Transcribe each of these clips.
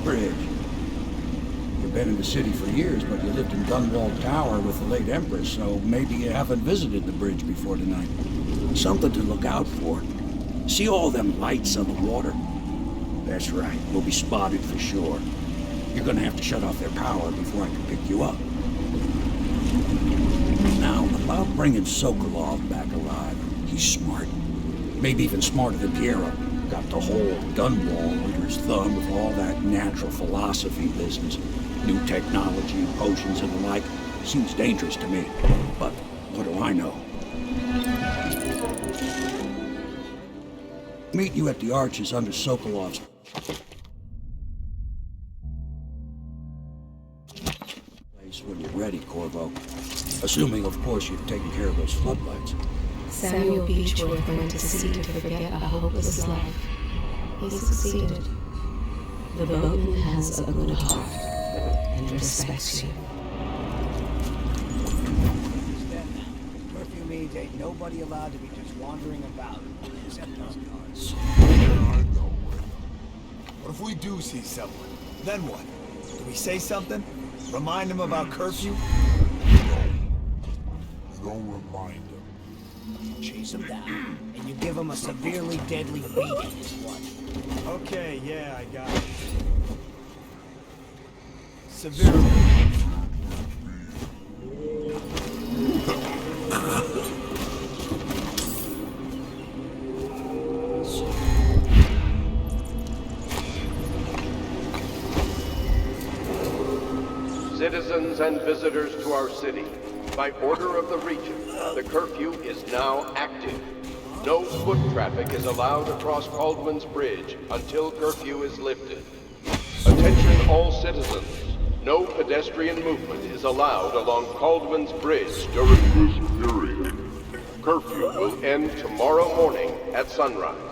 bridge. You've been in the city for years, but you lived in Gunwall Tower with the late Empress, so maybe you haven't visited the bridge before tonight. Something to look out for. See all them lights on the water? That's right, we'll be spotted for sure. You're gonna have to shut off their power before I can pick you up. Now, about bringing Sokolov back alive, he's smart. Maybe even smarter than Piero. Got the whole Dunwall under his thumb with all that natural philosophy business. New technology, potions and the like. Seems dangerous to me. But what do I know? Meet you at the arches under Sokolov's place when you're ready, Corvo. Assuming, of course, you've taken care of those floodlights. Samuel Beechworth went to sea to forget a hopeless life. He succeeded. The boatman has a good heart and respects you. Curfew means ain't nobody allowed to be just wandering about, except us guards. I know. What if we do see someone? Then what? Do we say something? Remind them about curfew? No. You don't remind them. Chase them down, and you give them a severely deadly beating is what. Okay, yeah, I got it. Severely. Citizens and visitors to our city, by order of the Regent, the curfew is now active. No foot traffic is allowed across Caldwell's Bridge until curfew is lifted. Attention all citizens. No pedestrian movement is allowed along Caldwell's Bridge during this period. Curfew will end tomorrow morning at sunrise.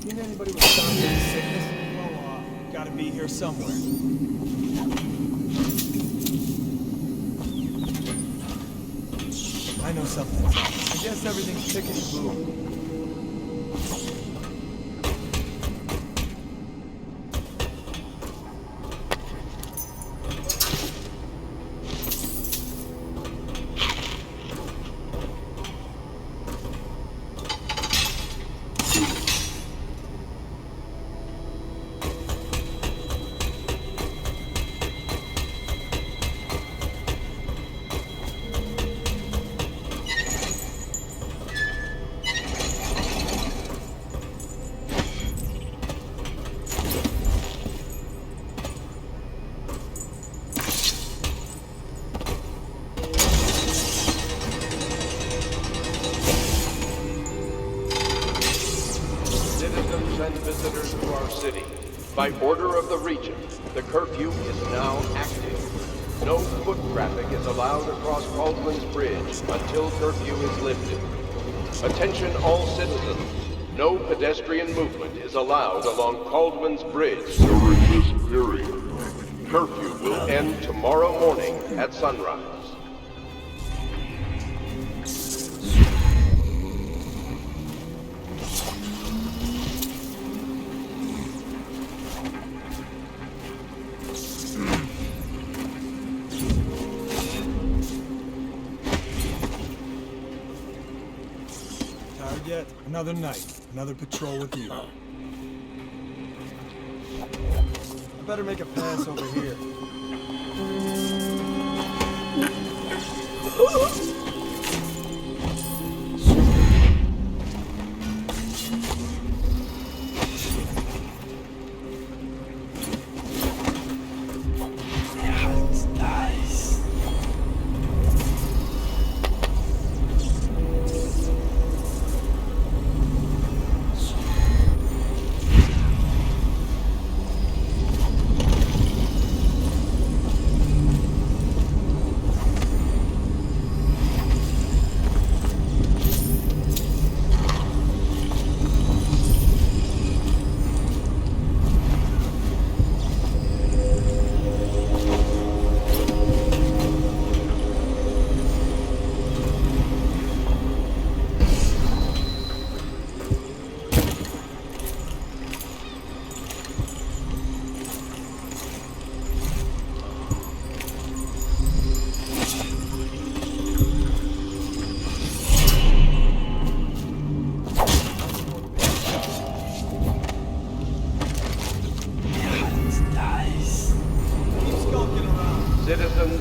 Anybody with signs of sickness? Oh, gotta be here somewhere. I know something. I guess everything's tickety-boo. And visitors to our city. By order of the Regent, the curfew is now active. No foot traffic is allowed across Caldwell's Bridge until curfew is lifted. Attention all citizens. No pedestrian movement is allowed along Caldwell's Bridge during this period. Curfew will end tomorrow morning at sunrise. Yet another night, another patrol with you. I better make a pass over here.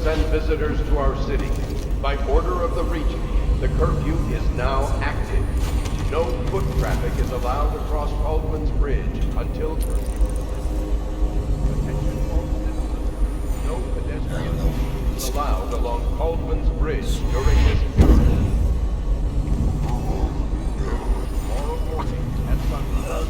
Citizens and visitors to our city, by order of the Regent, the curfew is now active. No foot traffic is allowed across Baldwin's Bridge until curfew. Attention all citizens. No pedestrian movement is allowed along Baldwin's Bridge during this period. Tomorrow morning at sunrise.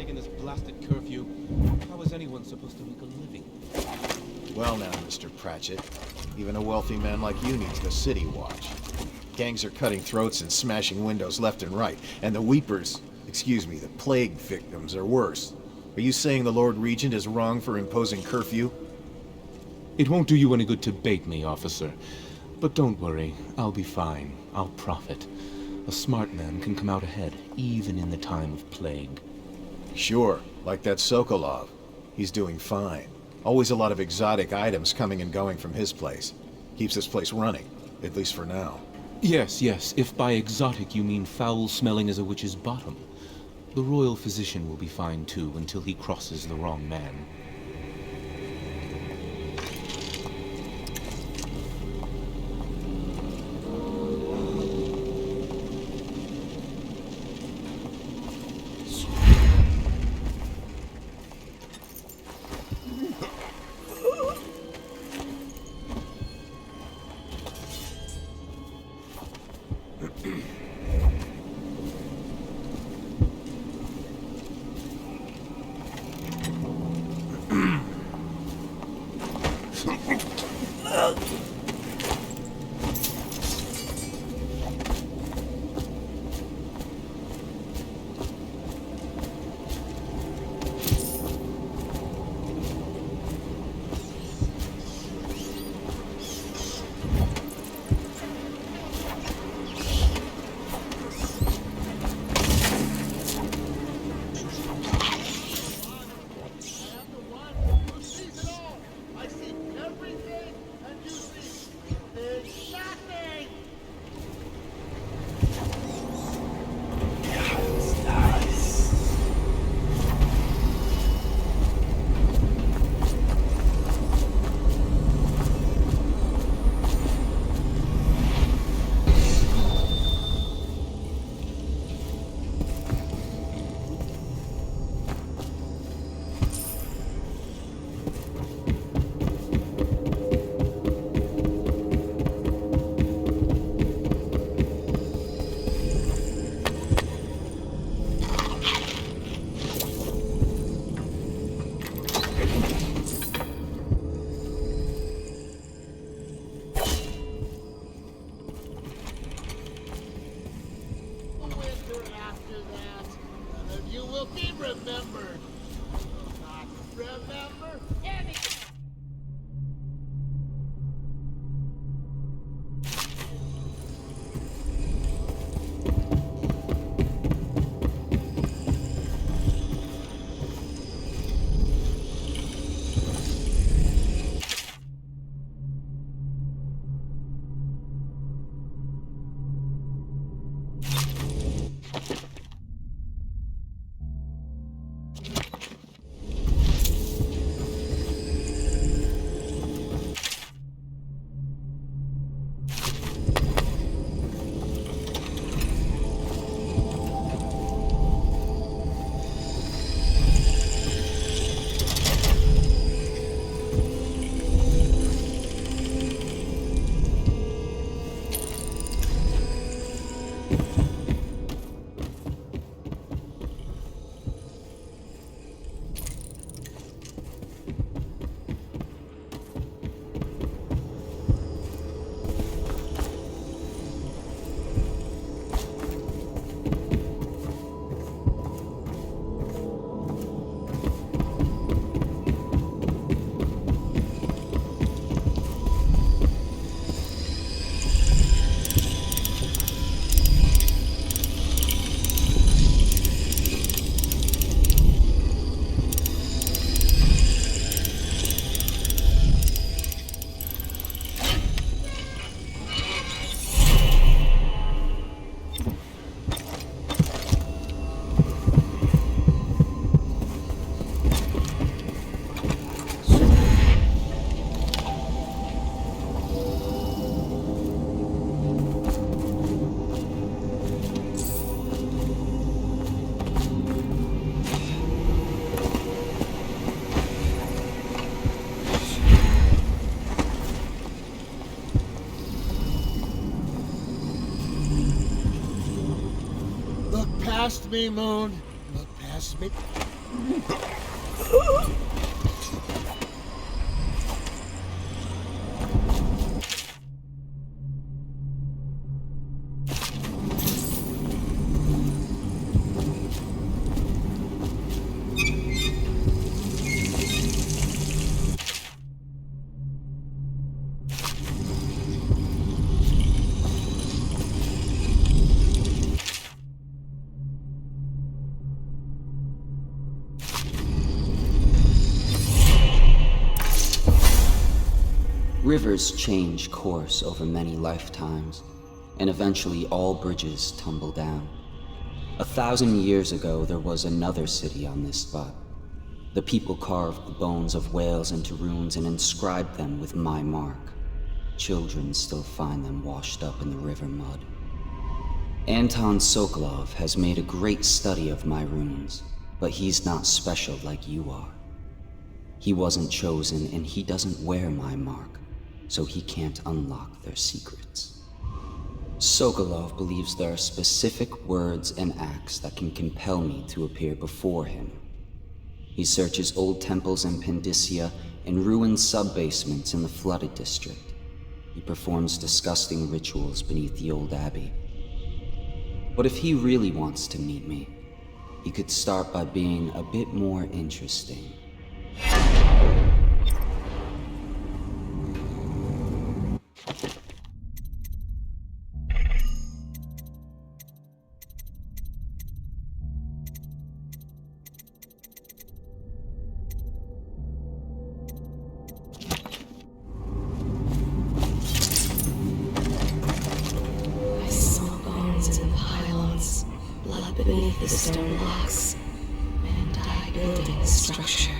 In this blasted curfew, how is anyone supposed to make a living? Well now, Mr. Pratchett, even a wealthy man like you needs the city watch. Gangs are cutting throats and smashing windows left and right, and the weepers, the plague victims are worse. Are you saying the Lord Regent is wrong for imposing curfew? It won't do you any good to bait me, officer. But don't worry, I'll be fine. I'll profit. A smart man can come out ahead, even in the time of plague. Sure, like that Sokolov. He's doing fine. Always a lot of exotic items coming and going from his place. Keeps this place running, at least for now. Yes, if by exotic you mean foul-smelling as a witch's bottom. The royal physician will be fine too, until he crosses the wrong man. past me, Moon. Look past me. Rivers change course over many lifetimes, and eventually all bridges tumble down. 1,000 years ago, there was another city on this spot. The people carved the bones of whales into runes and inscribed them with my mark. Children still find them washed up in the river mud. Anton Sokolov has made a great study of my runes, but he's not special like you are. He wasn't chosen, and he doesn't wear my mark, so he can't unlock their secrets. Sokolov believes there are specific words and acts that can compel me to appear before him. He searches old temples in Pendicia and ruined sub-basements in the flooded district. He performs disgusting rituals beneath the old abbey. But if he really wants to meet me, he could start by being a bit more interesting. Beneath the stone blocks, and I building the structure.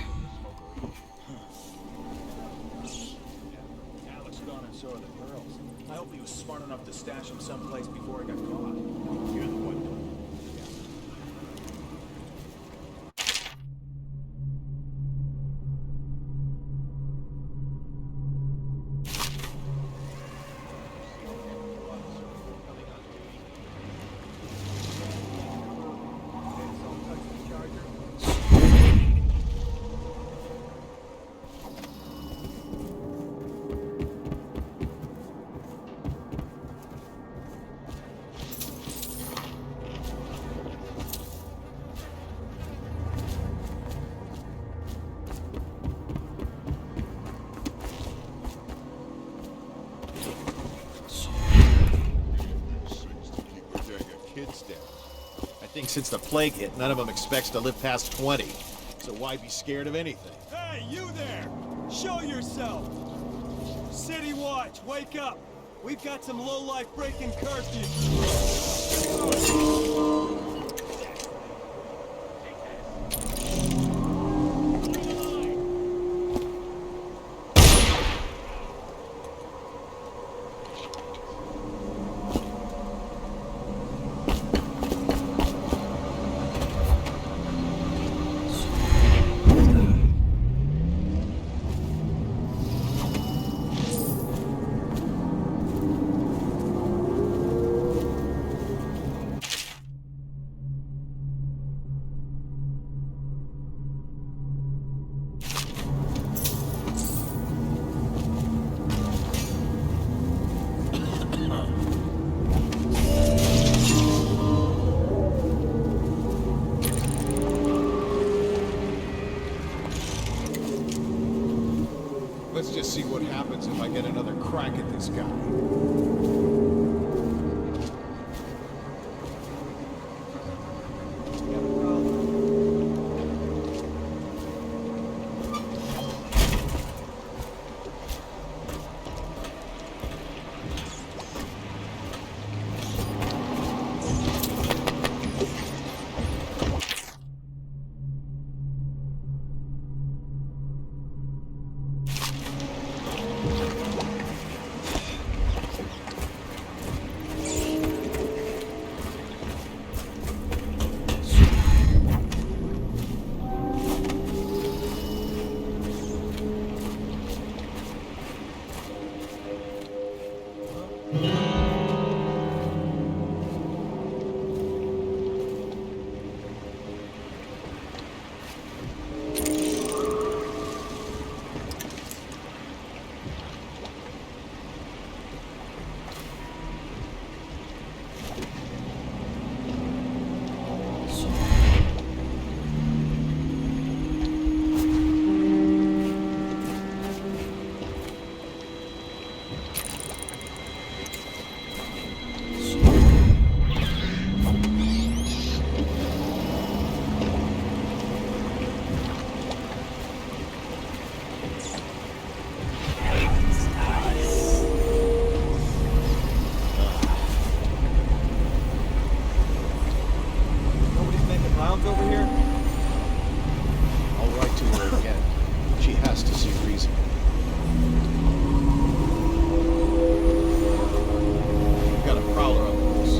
Alex gone and so are the girls. I hope he was smart enough to stash them someplace before he got caught. You're the one. I think since the plague hit, none of them expects to live past 20. So why be scared of anything? Hey, you there! Show yourself! City Watch, wake up! We've got some lowlife breaking curfew! Let's just see what happens if I get another crack at this guy. mom's over here? I'll write to her again. She has to see reason. We've got a prowler on the loose.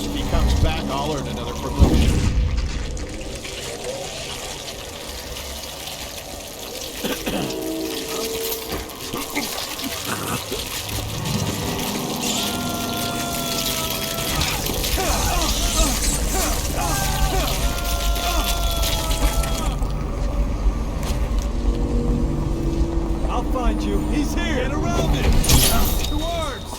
If he comes back, I'll earn another promotion. I'll find you. He's here. Get around it. To arms.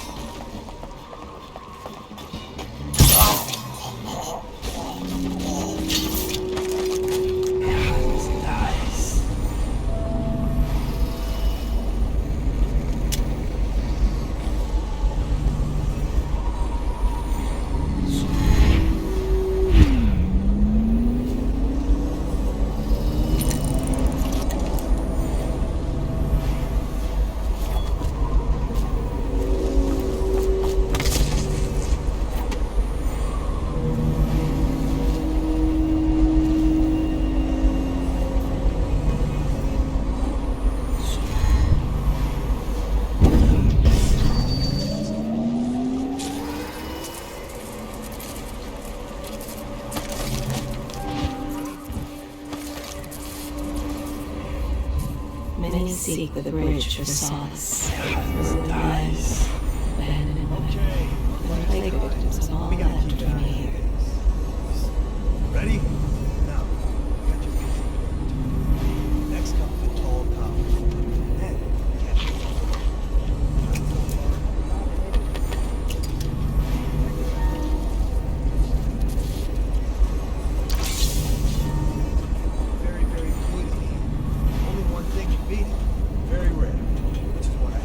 Many seek the bridge for solace. Lies, abandoned women, the plague victims of all that remain. Ready? Now, got your vision. Next comes the tall tower. Then, catch it. Very, very good. Only one thing you beat it. Very rare. Which is what I had.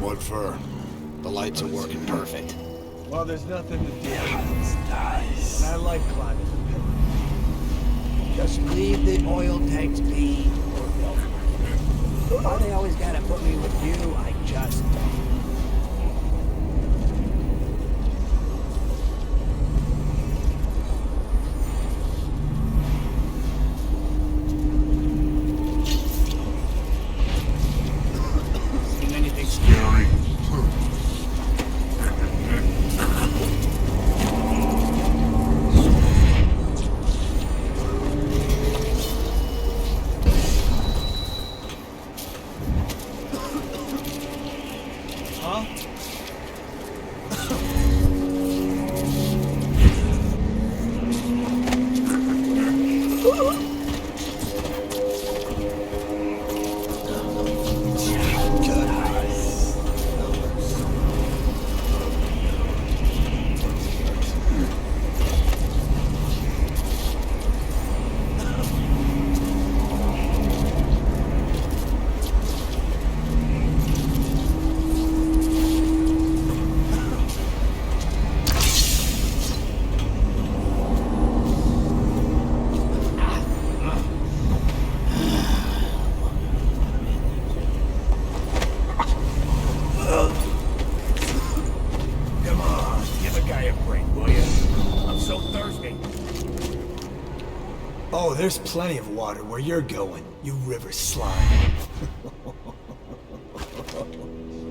What for? The lights are working perfect. Well, there's nothing to do. It's nice. I like climbing the pillars. Just leave the oil tanks be, or they'll. Why they always gotta put me with you, I just huh? Oh, there's plenty of water where you're going, you river slime.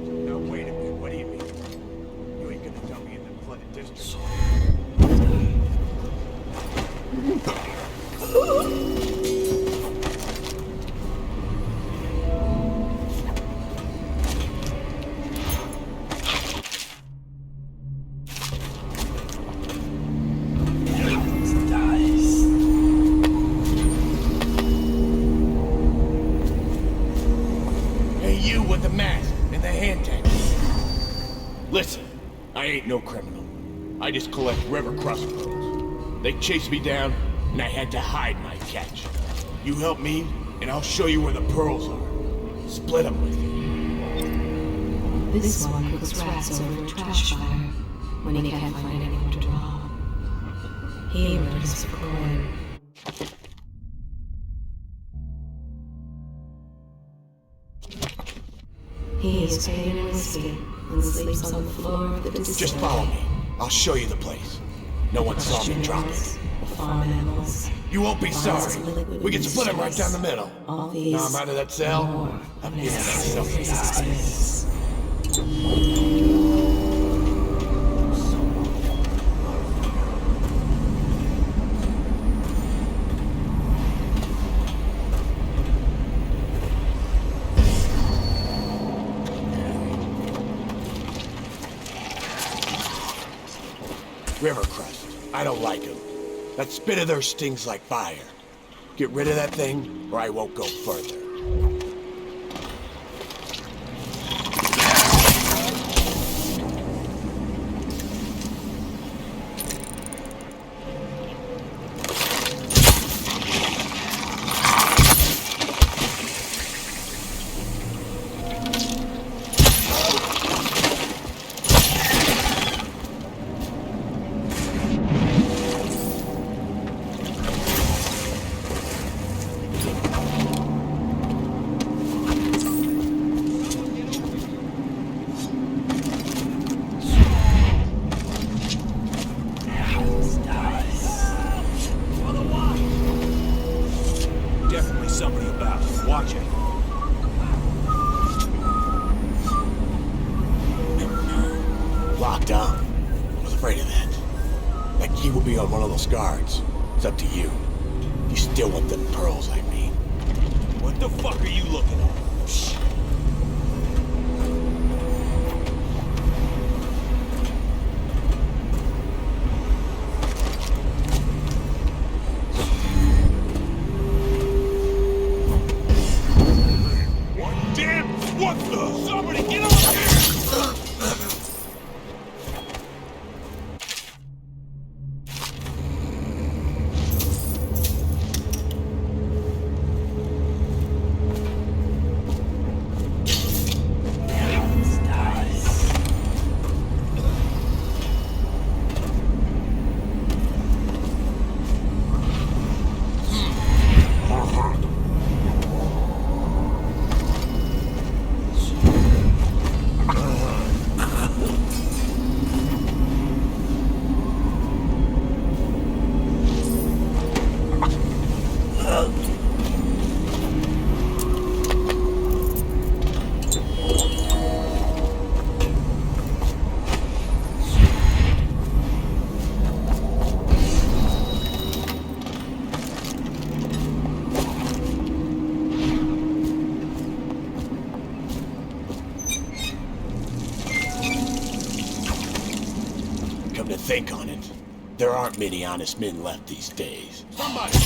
Now wait a minute, what do you mean? You ain't gonna tell me in the flooded district. Listen, I ain't no criminal. I just collect river crust pearls. They chased me down, and I had to hide my catch. You help me, and I'll show you where the pearls are. Split them with you. This one cooks rats over a trash fire when he can't find anyone to rob. He murders for coin. He is paid in whiskey and sleeps on the floor of the distillery. Just follow me. I'll show you the place. No one saw me drop it. Farm animals. You won't be sorry. We can split them right down the middle. All these Now I'm out of that cell. I'm giving myself a experience. River crust. I don't like them. That spit of theirs stings like fire. Get rid of that thing, or I won't go further. Somebody about. Watch it. Locked up. I was afraid of that. That key will be on one of those guards. It's up to you. You still want them pearls, I mean. What the fuck are you looking at? Shh. What the? Somebody get over here! think on it. There aren't many honest men left these days. Somebody!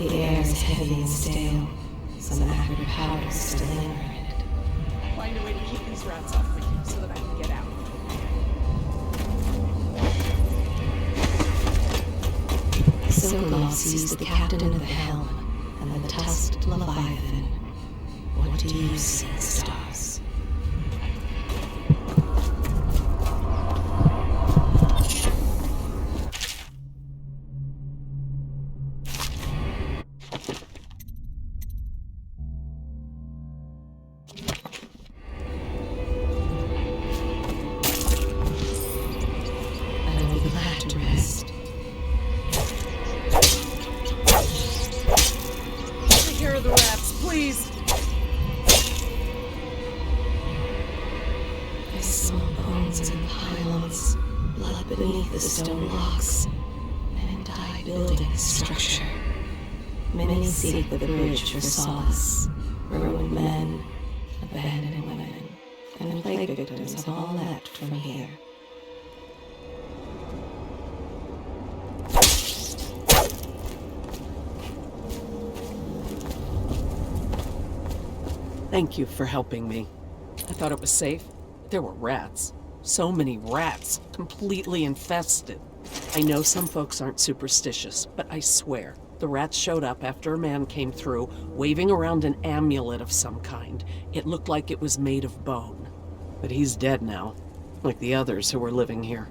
The air is heavy and stale. Some acrid powder still linger in it. Find a way to keep these rats off me so that I can get out. Sokolov sees the captain of the helm and the tusked Leviathan. What do you see, stars? I will be glad to rest. Take care of the rats, please! I saw bones and pylons, blood beneath the stone blocks, an entire building structure. Many seek the bridge for solace. Ruined men, abandoned women, and plague victims have all left from here. Thank you for helping me. I thought it was safe. There were rats. So many rats, completely infested. I know some folks aren't superstitious, but I swear, the rats showed up after a man came through, waving around an amulet of some kind. It looked like it was made of bone. But he's dead now, like the others who were living here.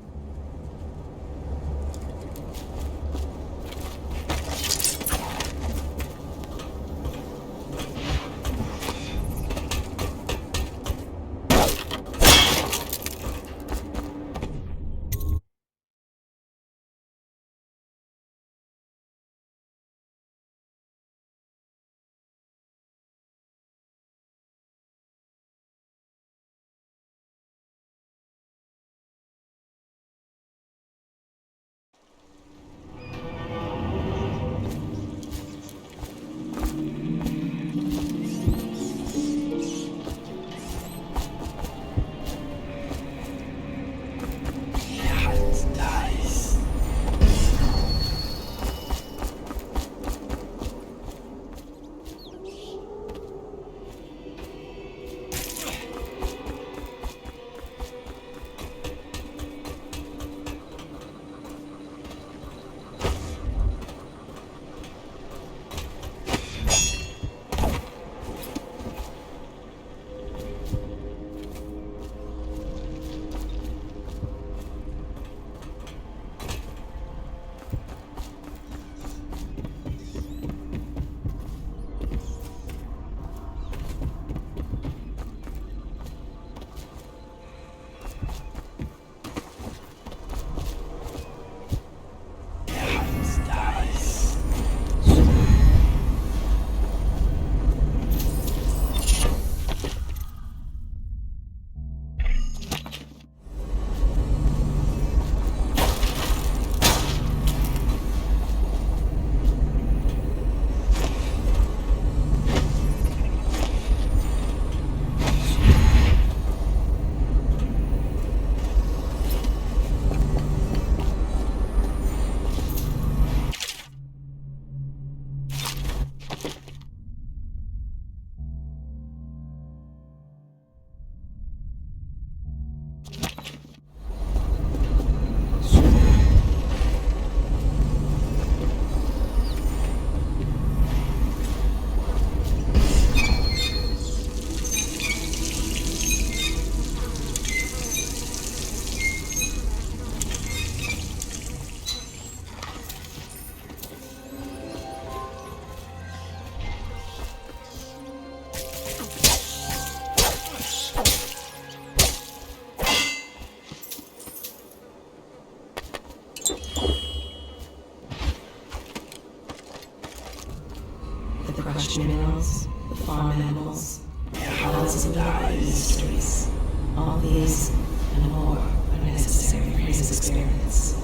The crushed minerals, the farm animals, thousands of little mysteries. All these and more are necessary for his experience.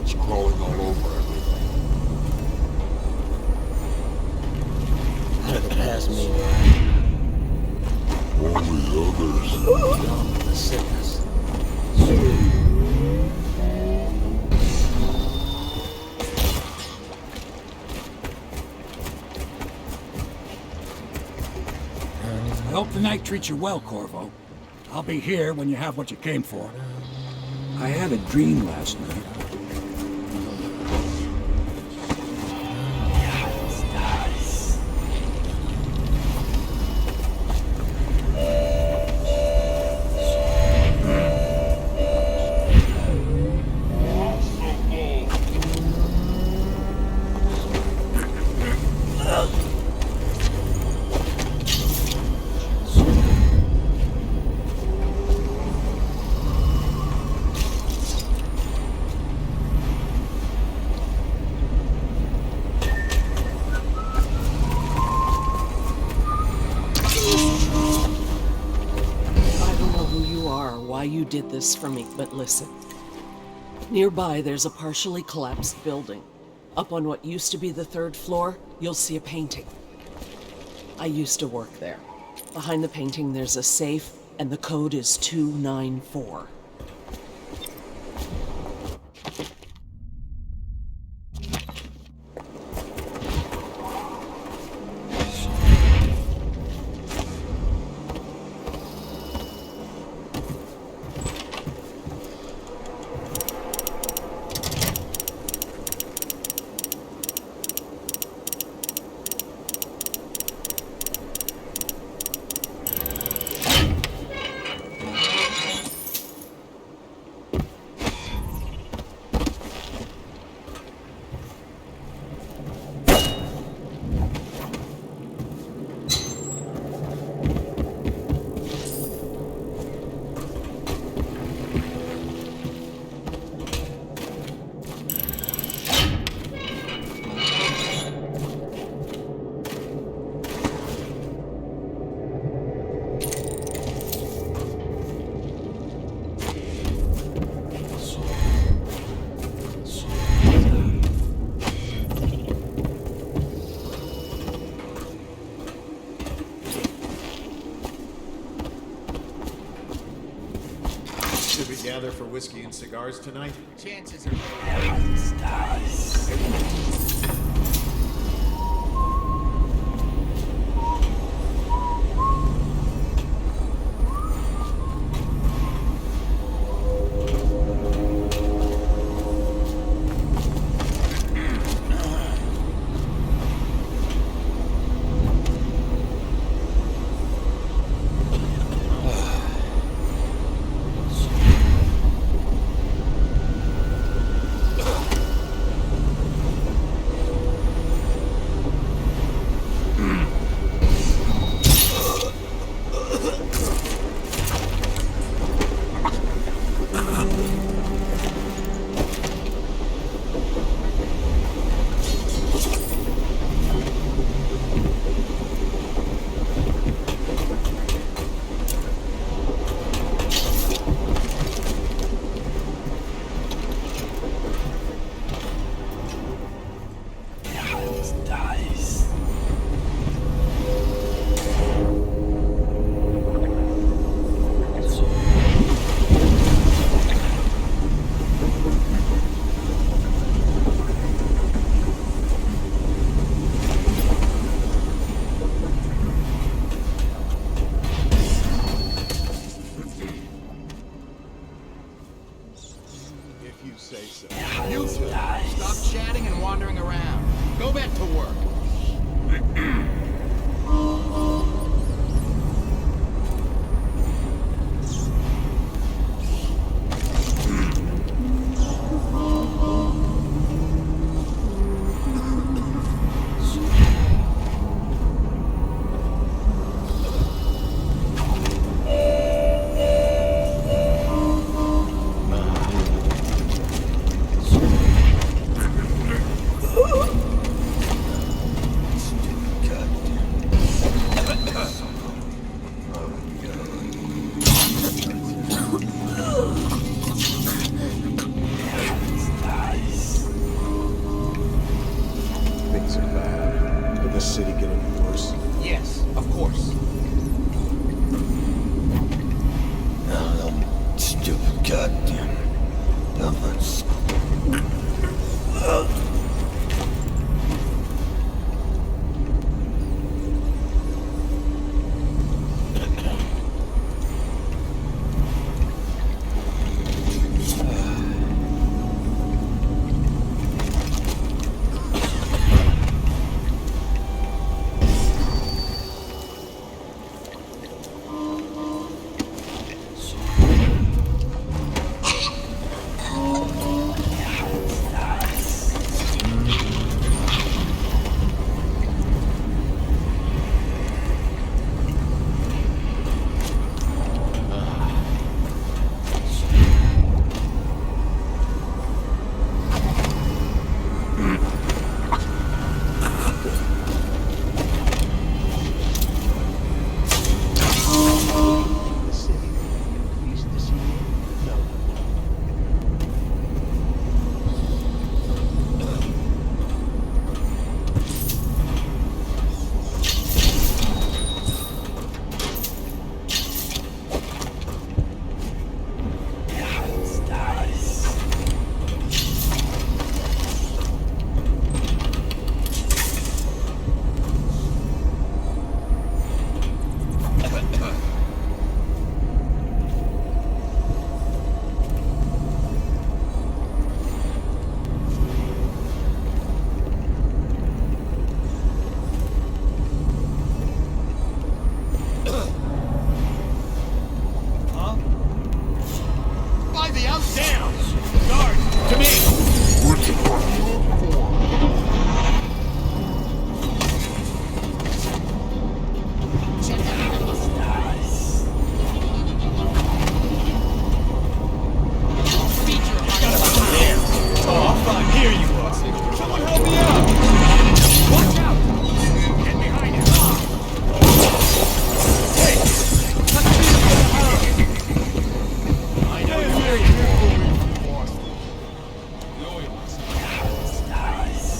rats crawling all over everything. Pass me. Only others. The sickness. I hope the night treats you well, Corvo. I'll be here when you have what you came for. I had a dream last night. You did this for me, but listen. Nearby, there's a partially collapsed building. Up on what used to be the 3rd floor, you'll see a painting. I used to work there. Behind the painting, there's a safe, and the code is 294. Should we gather for whiskey and cigars tonight? Chances are... Stop chatting and wandering around. Go back to work.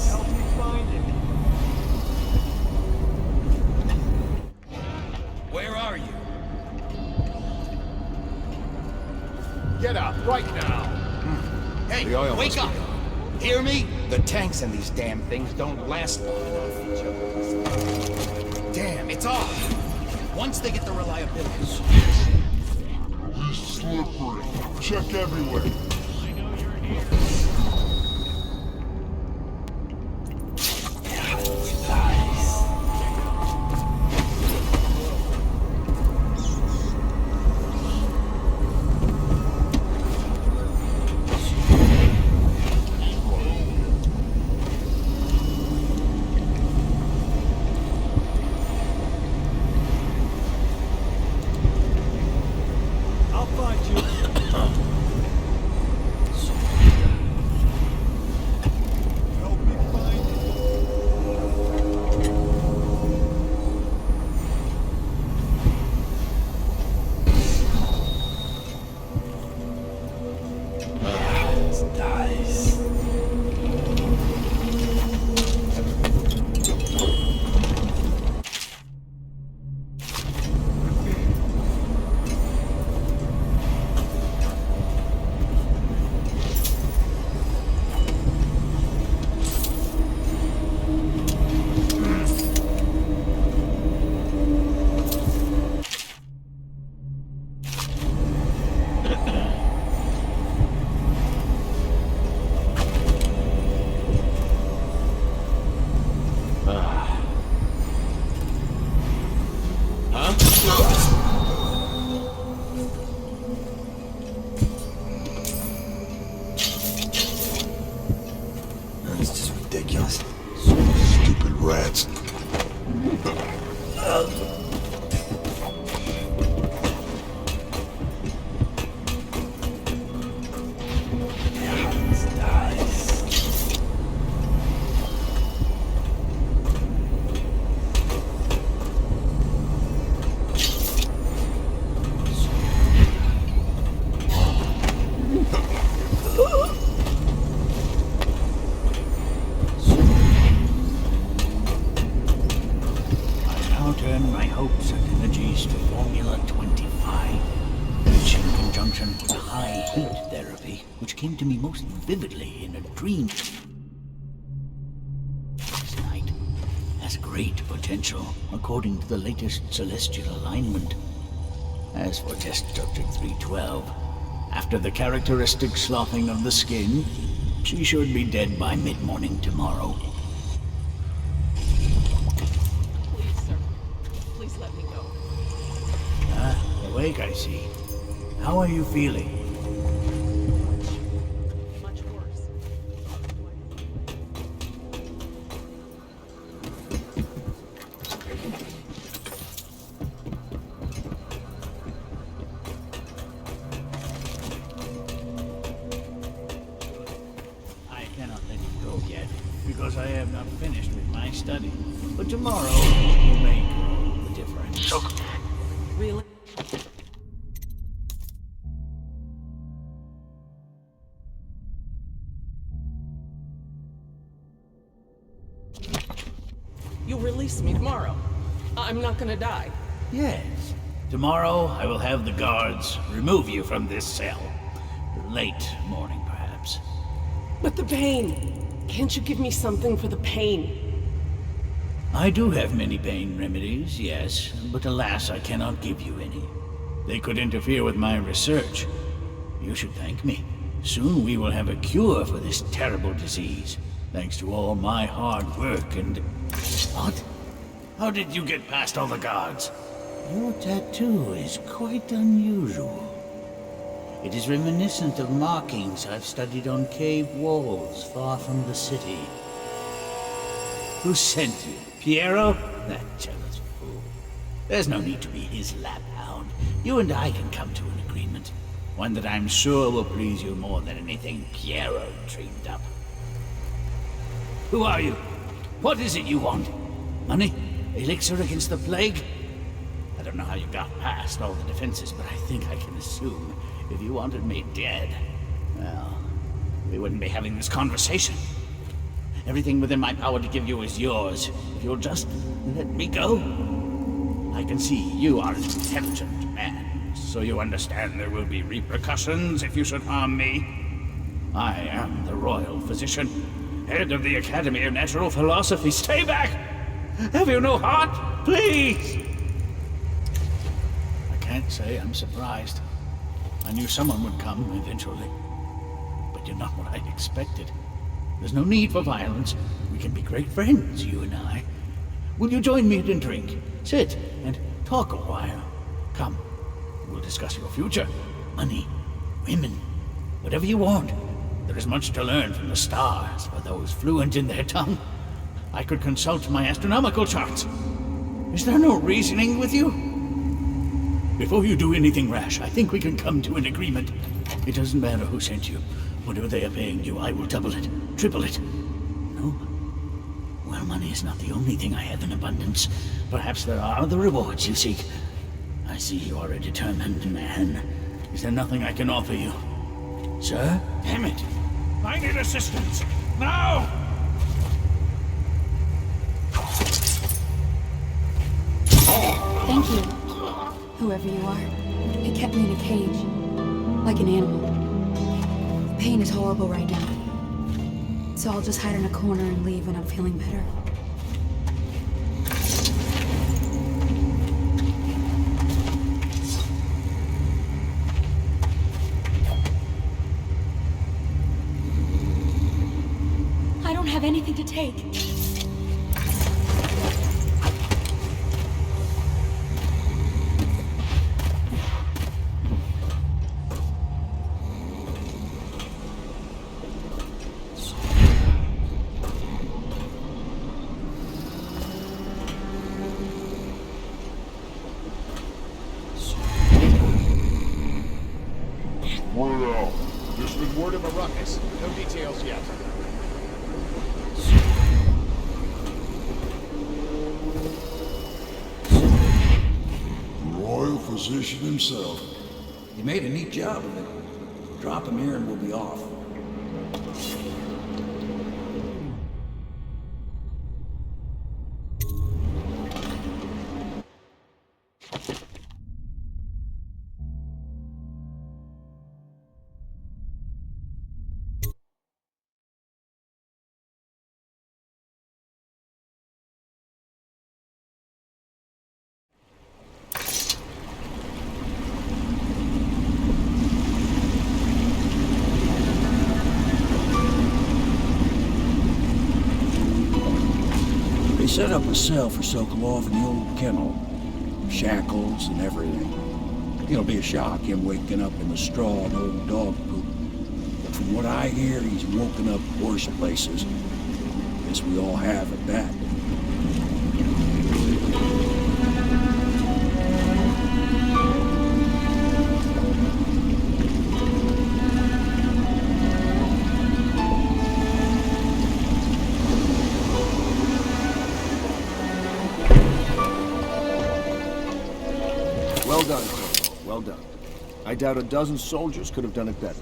Help me find it. Where are you? Get up, right now! Hey, The oil wake must up! be Hear me? The tanks in these damn things don't last long enough for each other. Damn, it's off! Once they get the reliability... He's slippery. Check everywhere. I'll find you. Help me find it. It's just ridiculous. Stupid rats. Now turn my hopes and energies to Formula 25, which in conjunction with the high heat therapy, which came to me most vividly in a dream last night, has great potential according to the latest celestial alignment. As for test subject 312, after the characteristic sloughing of the skin, she should be dead by mid-morning tomorrow. Please, sir. Please let me go. Awake, I see. How are you feeling? Much worse. I cannot let you go yet, because I have not finished with my study. But tomorrow, you may know the difference. Really? You'll release me tomorrow. I'm not gonna die. Yes. Tomorrow, I will have the guards remove you from this cell. Late morning, perhaps. But the pain! Can't you give me something for the pain? I do have many pain remedies, yes, but alas, I cannot give you any. They could interfere with my research. You should thank me. Soon we will have a cure for this terrible disease, thanks to all my hard work and... What? How did you get past all the guards? Your tattoo is quite unusual. It is reminiscent of markings I've studied on cave walls far from the city. Who sent you? Piero? That jealous fool. There's no need to be his laphound. You and I can come to an agreement. One that I'm sure will please you more than anything Piero dreamed up. Who are you? What is it you want? Money? Elixir against the plague? I don't know how you got past all the defenses, but I think I can assume if you wanted me dead, well, we wouldn't be having this conversation. Everything within my power to give you is yours. If you'll just let me go. I can see you are an intelligent man, so you understand there will be repercussions if you should harm me. I am the royal physician, head of the Academy of Natural Philosophy. Stay back! Have you no heart? Please! I can't say I'm surprised. I knew someone would come eventually. But you're not what I expected. There's no need for violence. We can be great friends, you and I. Will you join me and drink? Sit and talk a while. Come, we'll discuss your future. Money, women, whatever you want. There is much to learn from the stars for those fluent in their tongue. I could consult my astronomical charts. Is there no reasoning with you? Before you do anything rash, I think we can come to an agreement. It doesn't matter who sent you. Whatever they are paying you, I will double it, triple it. No? Well, money is not the only thing I have in abundance. Perhaps there are other rewards you seek. I see you are a determined man. Is there nothing I can offer you? Sir? Damn it! I need assistance! Now! Thank you, whoever you are. It kept me in a cage, like an animal. The pain is horrible right now, so I'll just hide in a corner and leave when I'm feeling better. I don't have anything to take. Word out. There's been word of a ruckus. No details yet. The royal physician himself. You made a neat job of it. Drop him here and we'll be off. They set up a cell for Sokolov in the old kennel. Shackles and everything. It'll be a shock, him waking up in the straw and old dog poop. But from what I hear, he's woken up worse places. Guess we all have at that. Well done, Sokolov. Well done. I doubt a dozen soldiers could have done it better.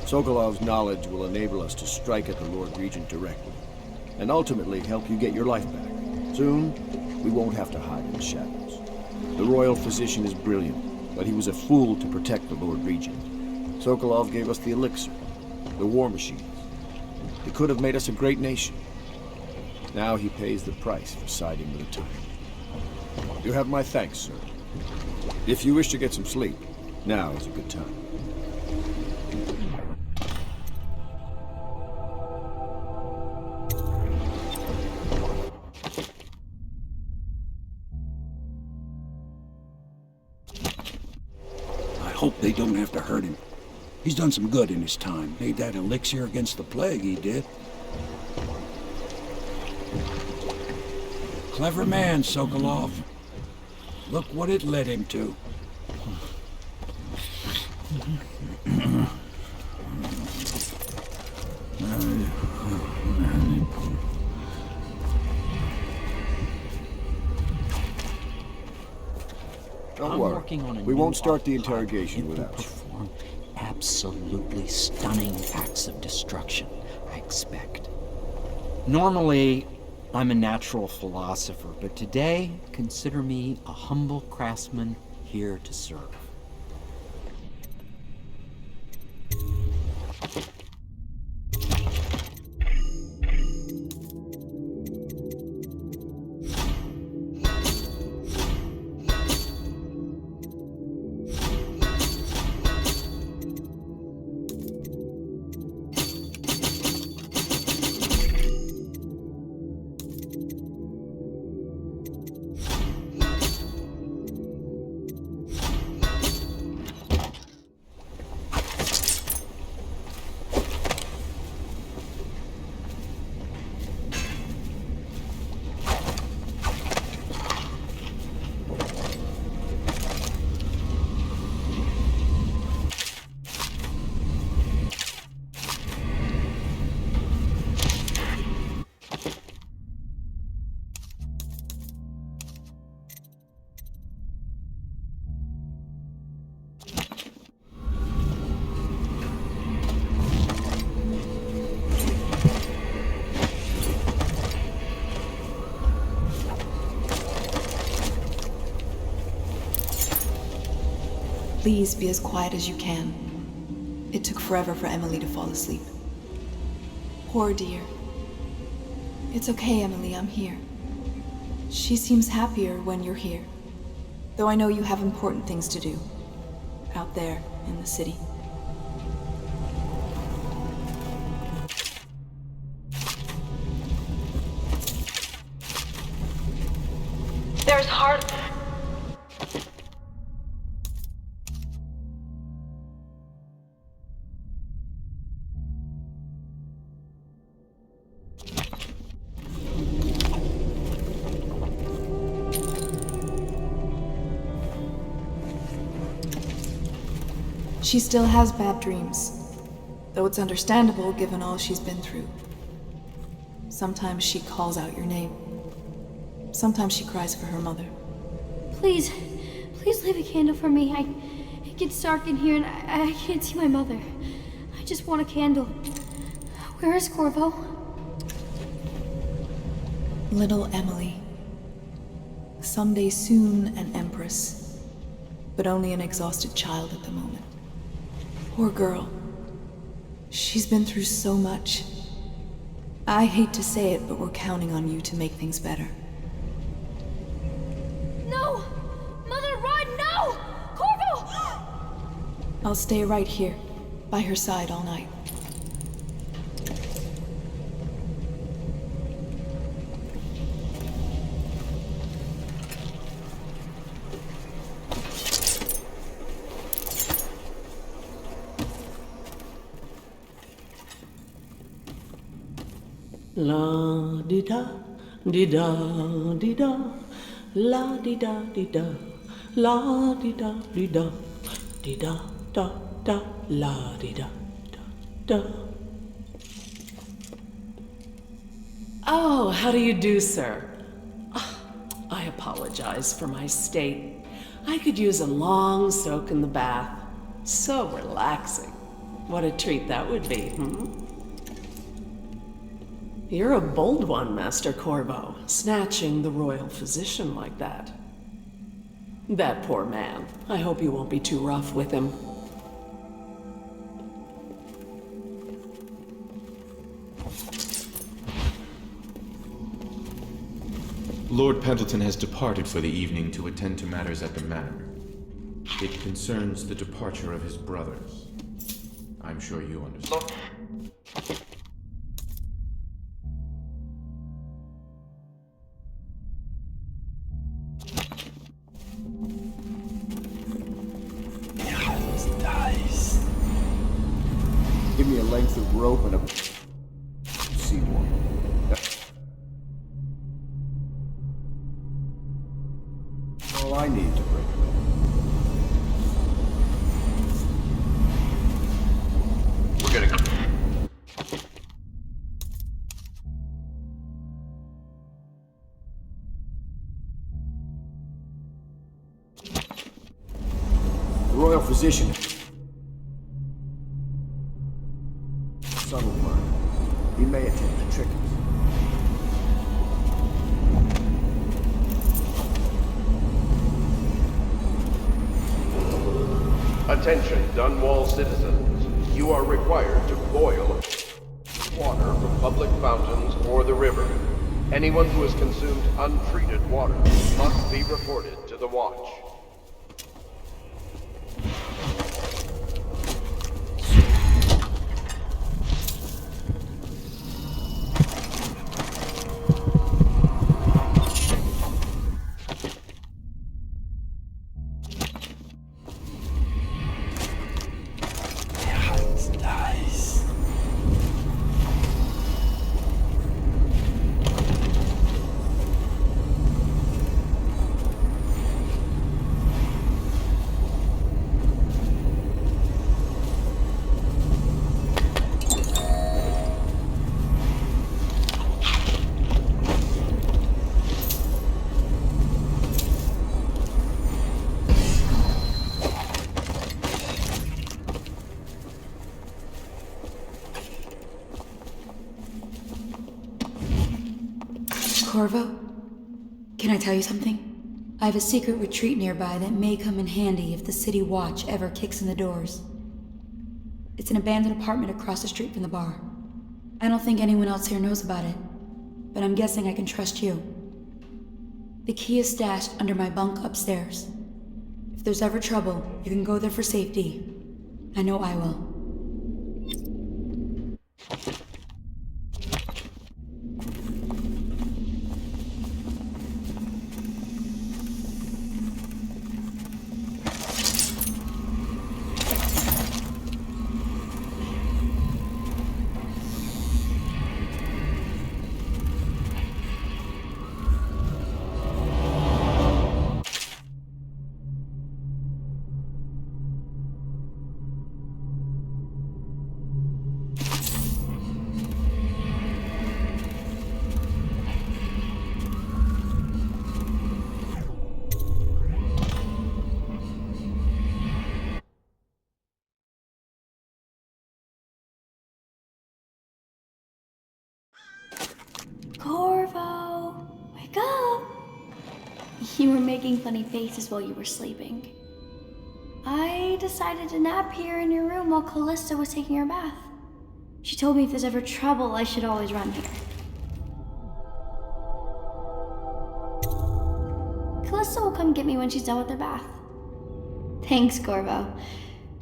Sokolov's knowledge will enable us to strike at the Lord Regent directly, and ultimately help you get your life back. Soon, we won't have to hide in the shadows. The royal physician is brilliant, but he was a fool to protect the Lord Regent. Sokolov gave us the elixir, the war machines. He could have made us a great nation. Now he pays the price for siding with the tyrant. You have my thanks, sir. If you wish to get some sleep, now is a good time. I hope they don't have to hurt him. He's done some good in his time. Made that elixir against the plague, he did. Clever man, Sokolov. Look what it led him to. Don't worry. We won't start the interrogation without you. absolutely stunning acts of destruction, I expect. Normally, I'm a natural philosopher, but today, consider me a humble craftsman here to serve. Please be as quiet as you can. It took forever for Emily to fall asleep. Poor dear. It's okay, Emily, I'm here. She seems happier when you're here. Though I know you have important things to do. Out there, in the city. There's hard... She still has bad dreams, though it's understandable given all she's been through. Sometimes she calls out your name. Sometimes she cries for her mother. Please leave a candle for me. It gets dark in here and I can't see my mother. I just want a candle. Where is Corvo? Little Emily. Someday soon an empress, but only an exhausted child at the moment. Poor girl. She's been through so much. I hate to say it, but we're counting on you to make things better. No! Mother, run! No! Corvo! I'll stay right here, by her side all night. La di da di da di da, la di da di da, la di da di da, di da da da, la di da da da. Oh, how do you do, sir? I apologize for my state. I could use a long soak in the bath. So relaxing. What a treat that would be, hmm? You're a bold one, Master Corvo, snatching the royal physician like that. That poor man. I hope you won't be too rough with him. Lord Pendleton has departed for the evening to attend to matters at the manor. It concerns the departure of his brothers. I'm sure you understand. Give me a length of rope and a seaboard. All I need to break it. We're gonna go. The royal physician. He may attempt to trick us. Attention, Dunwall citizens. You are required to boil water from public fountains or the river. Anyone who has consumed untreated water must be reported to the Watch. Corvo, can I tell you something? I have a secret retreat nearby that may come in handy if the City Watch ever kicks in the doors. It's an abandoned apartment across the street from the bar. I don't think anyone else here knows about it, but I'm guessing I can trust you. The key is stashed under my bunk upstairs. If there's ever trouble, you can go there for safety. I know I will. Corvo, wake up! You were making funny faces while you were sleeping. I decided to nap here in your room while Callista was taking her bath. She told me if there's ever trouble, I should always run here. Callista will come get me when she's done with her bath. Thanks, Corvo.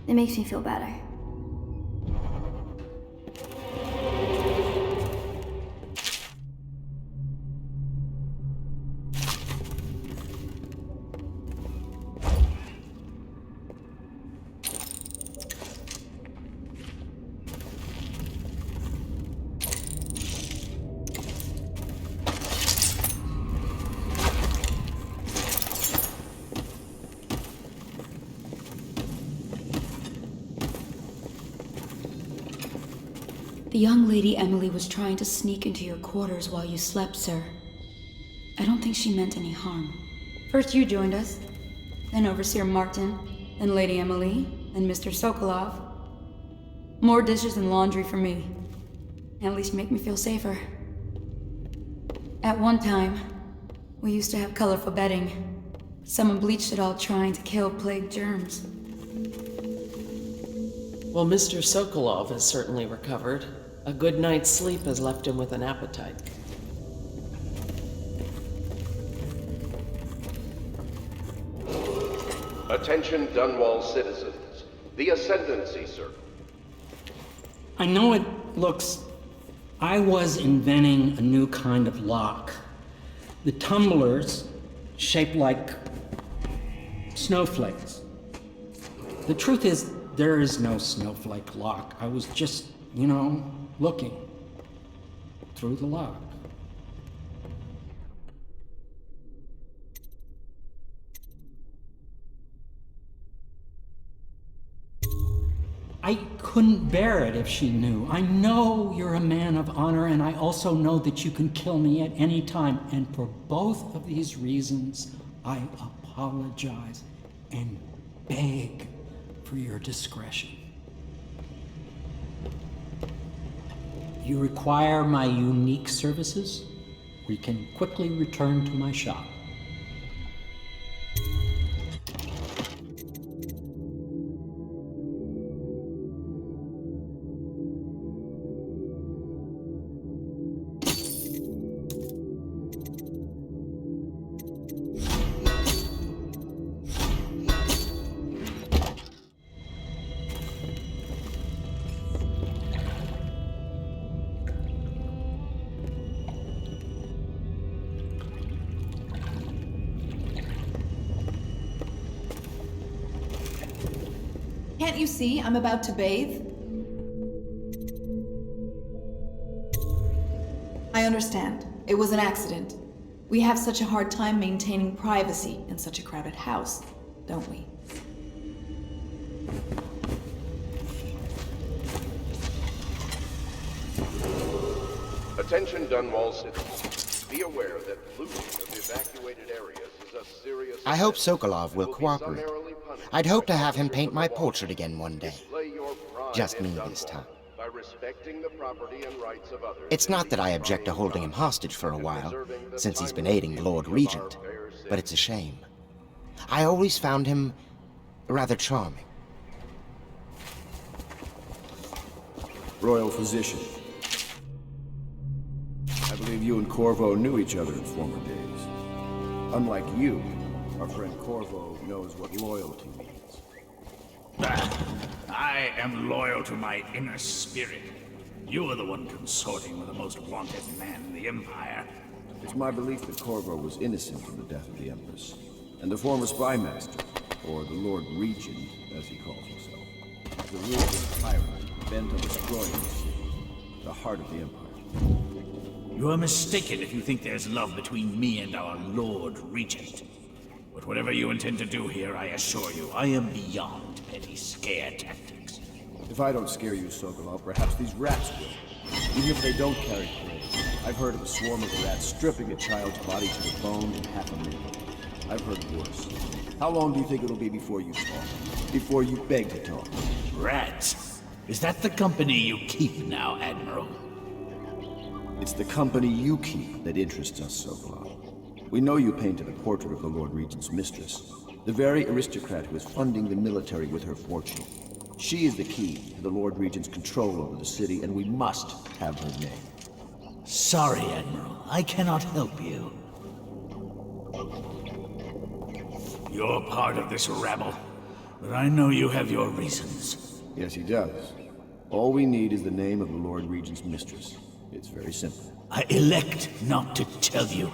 It makes me feel better. The young lady Emily was trying to sneak into your quarters while you slept, sir. I don't think she meant any harm. First you joined us, then Overseer Martin, then Lady Emily, and Mr. Sokolov. More dishes and laundry for me. At least make me feel safer. At one time, we used to have colorful bedding. Someone bleached it all trying to kill plague germs. Well, Mr. Sokolov has certainly recovered. A good night's sleep has left him with an appetite. Attention, Dunwall citizens. The Ascendancy, sir. I know it looks... I was inventing a new kind of lock. The tumblers, shaped like snowflakes. The truth is, there is no snowflake lock. I was just, looking through the lock. I couldn't bear it if she knew. I know you're a man of honor, and I also know that you can kill me at any time. And for both of these reasons, I apologize and beg for your discretion. you require my unique services, we can quickly return to my shop. Can't you see I'm about to bathe? I understand. It was an accident. We have such a hard time maintaining privacy in such a crowded house, don't we? Attention Dunwall citizens. Be aware that looting of evacuated areas is a serious... I hope Sokolov will cooperate. I'd hope to have him paint my portrait again one day. Just me this time. By respecting the property and rights of others. It's not that I object to holding him hostage for a while, since he's been aiding the Lord Regent, but it's a shame. I always found him rather charming. Royal Physician. I believe you and Corvo knew each other in former days. Unlike you, our friend Corvo knows what loyalty means. I am loyal to my inner spirit. You are the one consorting with the most wanted man in the Empire. It's my belief that Corvo was innocent in the death of the Empress, and the former spy master, or the Lord Regent, as he calls himself, is a ruthless tyrant bent on destroying the city, the heart of the Empire. You are mistaken if you think there's love between me and our Lord Regent. But whatever you intend to do here, I assure you, I am beyond petty scare tactics. If I don't scare you, Sokolov, perhaps these rats will. Even if they don't carry plague. I've heard of a swarm of rats stripping a child's body to the bone in half a minute. I've heard worse. How long do you think it'll be before you talk? Before you beg to talk? Rats? Is that the company you keep now, Admiral? It's the company you keep that interests us, Sokolov. We know you painted a portrait of the Lord Regent's mistress, the very aristocrat who is funding the military with her fortune. She is the key to the Lord Regent's control over the city, and we must have her name. Sorry, Admiral. I cannot help you. You're part of this rabble, but I know you have your reasons. Yes, he does. All we need is the name of the Lord Regent's mistress. It's very simple. I elect not to tell you.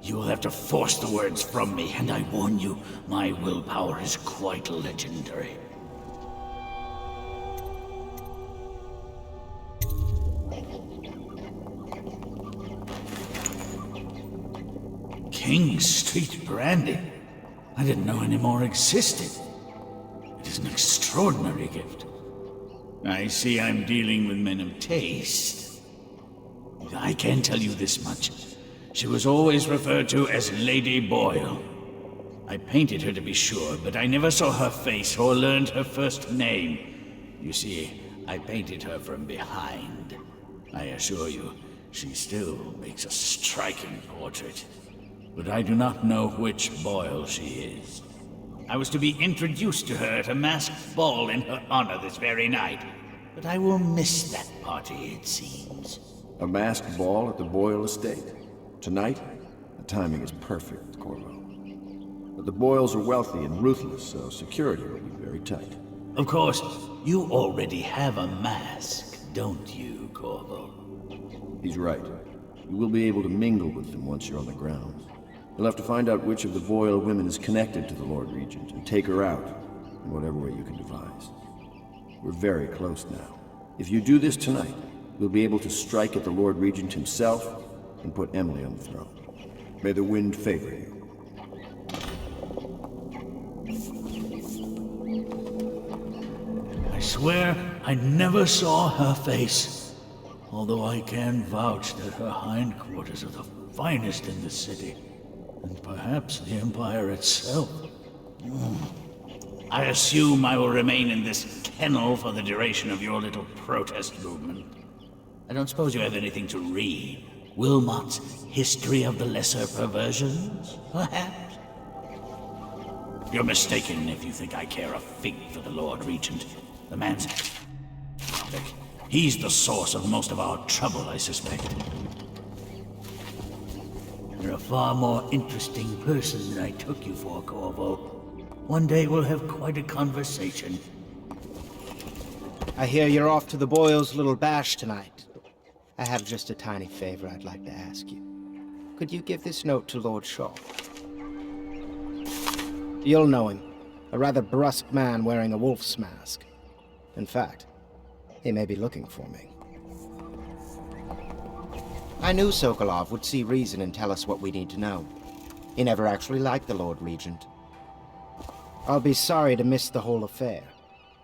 You will have to force the words from me, and I warn you, my willpower is quite legendary. King Street brandy? I didn't know any more existed. It is an extraordinary gift. I see I'm dealing with men of taste. I can tell you this much. She was always referred to as Lady Boyle. I painted her to be sure, but I never saw her face or learned her first name. You see, I painted her from behind. I assure you, she still makes a striking portrait. But I do not know which Boyle she is. I was to be introduced to her at a masked ball in her honor this very night. But I will miss that party, it seems. A masked ball at the Boyle estate? Tonight? The timing is perfect, Corvo. But the Boyles are wealthy and ruthless, so security will be very tight. Of course, you already have a mask, don't you, Corvo? He's right. You will be able to mingle with them once you're on the ground. You'll have to find out which of the Boyle women is connected to the Lord Regent and take her out in whatever way you can devise. We're very close now. If you do this tonight, we'll be able to strike at the Lord Regent himself and put Emily on the throne. May the wind favor you. I swear I never saw her face, although I can vouch that her hindquarters are the finest in the city, and perhaps the Empire itself. I assume I will remain in this kennel for the duration of your little protest movement. I don't suppose you have anything to read. Wilmot's History of the Lesser Perversions, perhaps? You're mistaken if you think I care a fig for the Lord Regent. The man's... He's the source of most of our trouble, I suspect. You're a far more interesting person than I took you for, Corvo. One day we'll have quite a conversation. I hear you're off to the Boyles' little bash tonight. I have just a tiny favor I'd like to ask you. Could you give this note to Lord Shaw? You'll know him. A rather brusque man wearing a wolf's mask. In fact, he may be looking for me. I knew Sokolov would see reason and tell us what we need to know. He never actually liked the Lord Regent. I'll be sorry to miss the whole affair,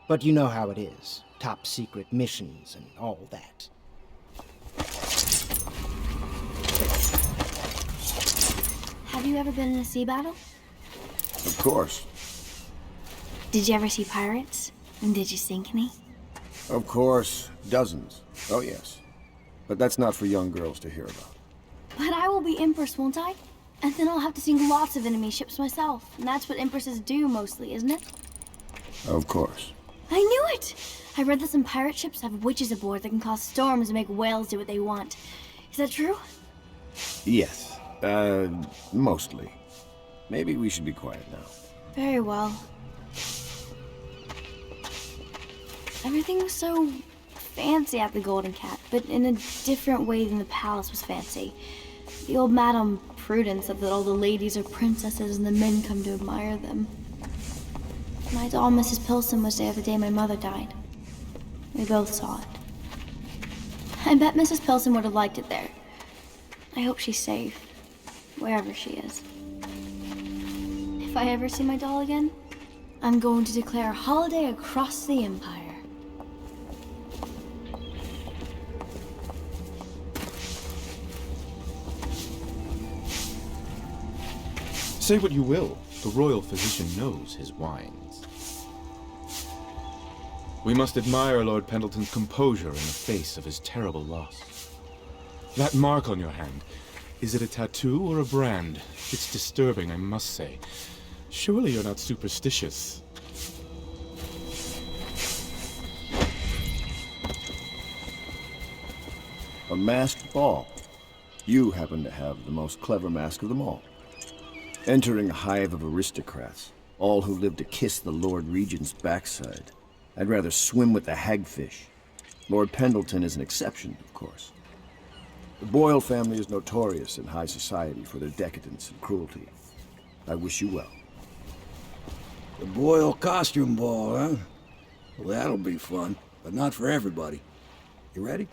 but you know how it is. Top secret missions and all that. Have you ever been in a sea battle? Of course. Did you ever see pirates? And did you sink any? Of course. Dozens. Oh, yes. But that's not for young girls to hear about. But I will be Empress, won't I? And then I'll have to sink lots of enemy ships myself. And that's what Empresses do mostly, isn't it? Of course. I knew it! I read that some pirate ships have witches aboard that can cause storms and make whales do what they want. Is that true? Yes. Mostly. Maybe we should be quiet now. Very well. Everything was so fancy at the Golden Cat, but in a different way than the palace was fancy. The old Madame Prudence said that all the ladies are princesses and the men come to admire them. My doll, Mrs. Pilson, was there the day my mother died. We both saw it. I bet Mrs. Pilson would have liked it there. I hope she's safe, wherever she is. If I ever see my doll again, I'm going to declare a holiday across the Empire. Say what you will, the royal physician knows his wines. We must admire Lord Pendleton's composure in the face of his terrible loss. That mark on your hand, is it a tattoo or a brand? It's disturbing, I must say. Surely you're not superstitious. A masked ball. You happen to have the most clever mask of them all. Entering a hive of aristocrats, all who live to kiss the Lord Regent's backside. I'd rather swim with the hagfish. Lord Pendleton is an exception, of course. The Boyle family is notorious in high society for their decadence and cruelty. I wish you well. The Boyle costume ball, huh? Well, that'll be fun, but not for everybody. You ready?